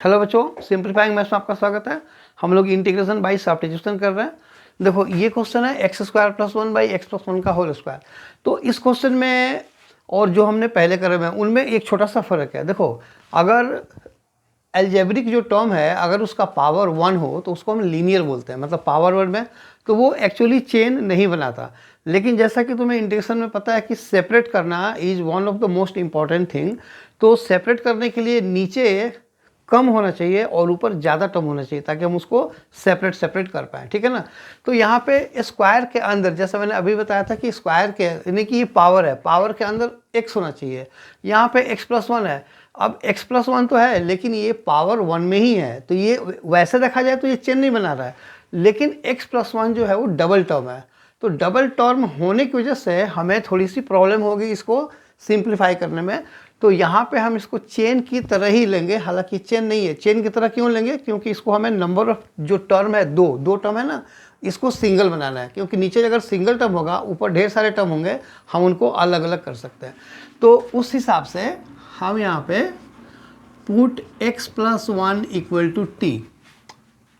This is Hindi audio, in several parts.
हेलो बच्चों, सिंप्लीफाइंग मैथ्स में आपका स्वागत है। हम लोग इंटीग्रेशन बाय सब्स्टिट्यूशन कर रहे हैं। देखो ये क्वेश्चन है x square plus one by x plus one का होल स्क्वायर। तो इस क्वेश्चन में और जो हमने पहले करे हुए हैं उनमें एक छोटा सा फर्क है। देखो अगर एल्जेब्रिक जो टर्म है अगर उसका पावर वन हो तो उसको हम लीनियर बोलते हैं, मतलब पावर वर्ड में तो वो एक्चुअली चेन नहीं बनाता। लेकिन जैसा कि तुम्हें इंटीग्रेशन में पता है कि सेपरेट करना is one of the most important thing. तो सेपरेट करने के लिए नीचे कम होना चाहिए और ऊपर ज़्यादा टर्म होना चाहिए ताकि हम उसको सेपरेट कर पाएँ, ठीक है ना। तो यहाँ पे स्क्वायर के अंदर जैसा मैंने अभी बताया था कि स्क्वायर के यानी कि ये पावर है, पावर के अंदर एक्स होना चाहिए। यहाँ पे एक्स प्लस वन है। अब x प्लस वन तो है लेकिन ये पावर वन में ही है, तो ये वैसे देखा जाए तो ये चेन नहीं बना रहा है। लेकिन x प्लस वन जो है वो डबल टर्म है, तो डबल टर्म होने की वजह से हमें थोड़ी सी प्रॉब्लम होगी इसको सिंप्लीफाई करने में। तो यहाँ पे हम इसको चेन की तरह ही लेंगे, हालांकि चेन नहीं है। चेन की तरह क्यों लेंगे? क्योंकि इसको हमें नंबर ऑफ जो टर्म है दो टर्म है ना, इसको सिंगल बनाना है। क्योंकि नीचे अगर सिंगल टर्म होगा ऊपर ढेर सारे टर्म होंगे, हम उनको अलग अलग कर सकते हैं। तो उस हिसाब से हम यहाँ पे put x plus one equal to T,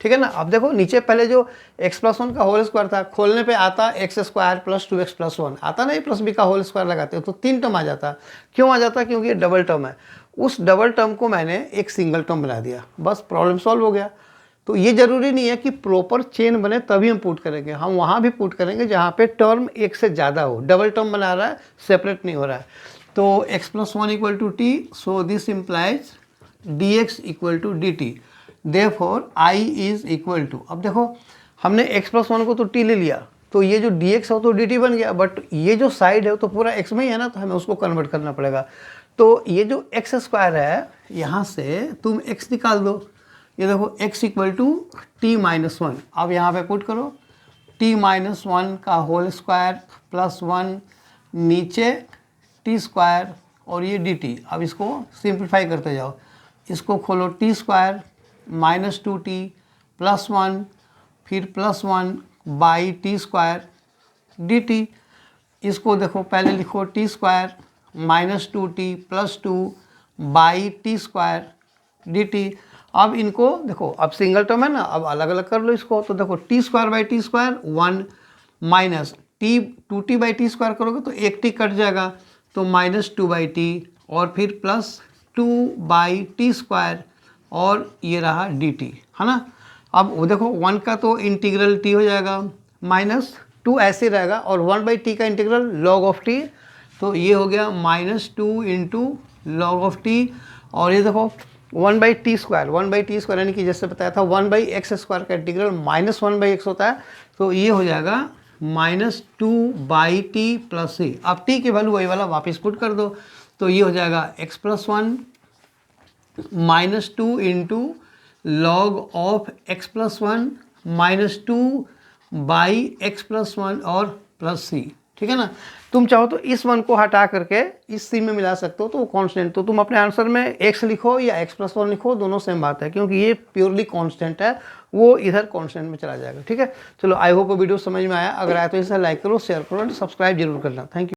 ठीक है ना। अब देखो नीचे पहले जो x प्लस वन का होल स्क्वायर था, खोलने पे आता x square plus two x plus one आता ना, ये प्लस बी का होल स्क्वायर लगाते हो तो तीन टर्म आ जाता। क्यों आ जाता? क्योंकि ये डबल टर्म है। उस डबल टर्म को मैंने एक सिंगल टर्म बना दिया, बस प्रॉब्लम सॉल्व हो गया। तो ये जरूरी नहीं है कि प्रॉपर चेन बने तभी हम पुट करेंगे, हम वहाँ भी पुट करेंगे जहाँ पे टर्म एक से ज़्यादा हो। डबल टर्म बना रहा है, सेपरेट नहीं हो रहा है। तो x plus one equal to T, so this implies dx equal to D T, therefore I is equal to. अब देखो हमने x प्लस वन को तो t ले लिया, तो ये जो dx है तो dt बन गया, बट ये जो साइड है वो तो पूरा x में ही है ना, तो हमें उसको कन्वर्ट करना पड़ेगा। तो ये जो x स्क्वायर है यहाँ से तुम x निकाल दो। ये देखो x equal to T minus one. अब यहाँ पे पुट करो t माइनस वन का होल स्क्वायर प्लस वन, नीचे टी स्क्वायर और ये डी टी। अब इसको सिंप्लीफाई करते जाओ, इसको खोलो T square minus two T plus one, फिर plus one by T square D T. इसको देखो पहले लिखो T square minus two T plus two by T square D T. अब इनको देखो, अब सिंगल टर्म है ना, अब अलग अलग कर लो इसको। तो देखो T square by T square one, minus T two T by T square करोगे तो एक टी कट जाएगा, तो माइनस टू बाई टी और फिर plus two by T square और ये रहा डी टी, है ना। अब वो देखो वन का तो इंटीग्रल टी हो जाएगा, माइनस टू ऐसे रहेगा और वन बाई टी का इंटीग्रल लॉग ऑफ टी, तो ये हो गया minus two into log of T. और ये देखो वन बाई टी स्क्वायर यानी कि जैसे बताया था वन बाई एक्स स्क्वायर का integral minus one by X होता है, तो ये हो जाएगा minus two by T plus C. अब टी की वैल्यू वही वाला वापस पुट कर दो, तो ये हो जाएगा x plus one minus two into log of x plus one minus two by x plus one और प्लस सी, ठीक है ना। तुम चाहो तो इस वन को हटा करके इस सी में मिला सकते हो, तो वो कांस्टेंट, तो तुम अपने आंसर में एक्स लिखो या एक्स प्लस वन लिखो, दोनों सेम बात है क्योंकि ये प्योरली कांस्टेंट है, वो इधर कांस्टेंट में चला जाएगा, ठीक है। चलो आई होप वीडियो समझ में आया। अगर आया तो इसे लाइक करो, शेयर करो और सब्सक्राइब जरूर करना। Thank you.